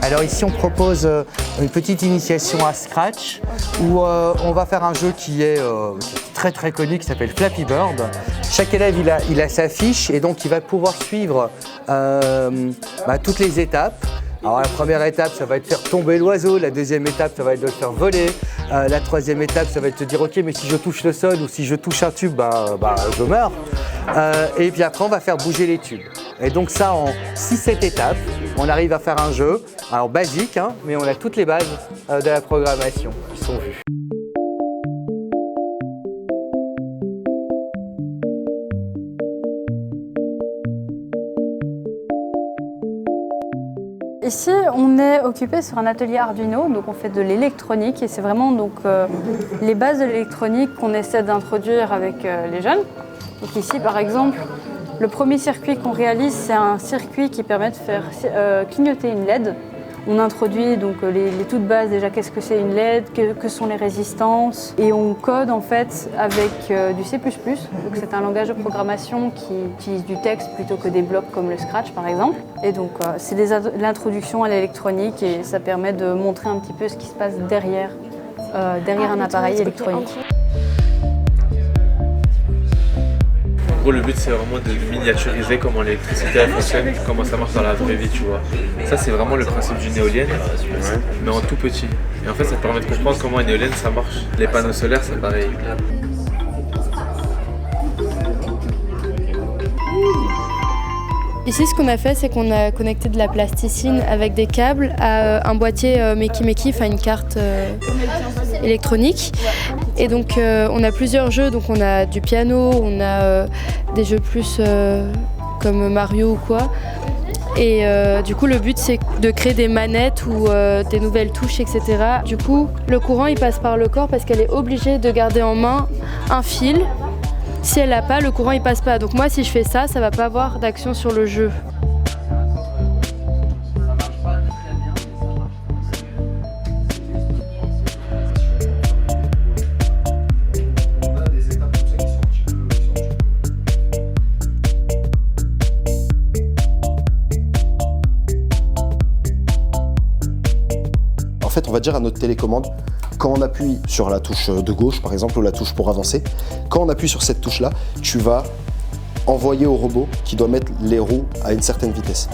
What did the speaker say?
Alors ici on propose une petite initiation à Scratch où on va faire un jeu qui est très très connu qui s'appelle Flappy Bird. Chaque élève il a sa fiche et donc il va pouvoir suivre toutes les étapes. Alors la première étape, ça va être faire tomber l'oiseau, la deuxième étape, ça va être de le faire voler, la troisième étape, ça va être de te dire ok mais si je touche le sol ou si je touche un tube, je meurs. Et puis après on va faire bouger les tubes. Et donc ça en 6-7 étapes, on arrive à faire un jeu, alors basique, hein, mais on a toutes les bases de la programmation qui sont vues. Ici, on est occupé sur un atelier Arduino, donc on fait de l'électronique et c'est vraiment les bases de l'électronique qu'on essaie d'introduire avec les jeunes. Donc ici, par exemple, le premier circuit qu'on réalise, c'est un circuit qui permet de faire clignoter une LED. On introduit donc les toutes bases, déjà qu'est-ce que c'est une LED, que sont les résistances, et on code en fait avec du C++. Donc c'est un langage de programmation qui utilise du texte plutôt que des blocs comme le Scratch par exemple. Et donc c'est l'introduction à l'électronique et ça permet de montrer un petit peu ce qui se passe derrière un appareil électronique. En gros, le but c'est vraiment de miniaturiser comment l'électricité fonctionne, comment ça marche dans la vraie vie, tu vois. Ça c'est vraiment le principe d'une éolienne, mais en tout petit. Et en fait ça te permet de comprendre comment une éolienne ça marche. Les panneaux solaires c'est pareil. Ici, ce qu'on a fait, c'est qu'on a connecté de la plasticine avec des câbles à un boîtier Meki, enfin une carte électronique. Et donc, on a plusieurs jeux. Donc, on a du piano, on a des jeux plus comme Mario ou quoi. Et du coup, le but, c'est de créer des manettes ou des nouvelles touches, etc. Du coup, le courant, il passe par le corps parce qu'elle est obligée de garder en main un fil. Si elle l'a pas, le courant il passe pas. Donc moi si je fais ça, ça va pas avoir d'action sur le jeu. En fait, on va dire à notre télécommande, quand on appuie sur la touche de gauche, par exemple, ou la touche pour avancer, quand on appuie sur cette touche-là, tu vas envoyer au robot qui doit mettre les roues à une certaine vitesse.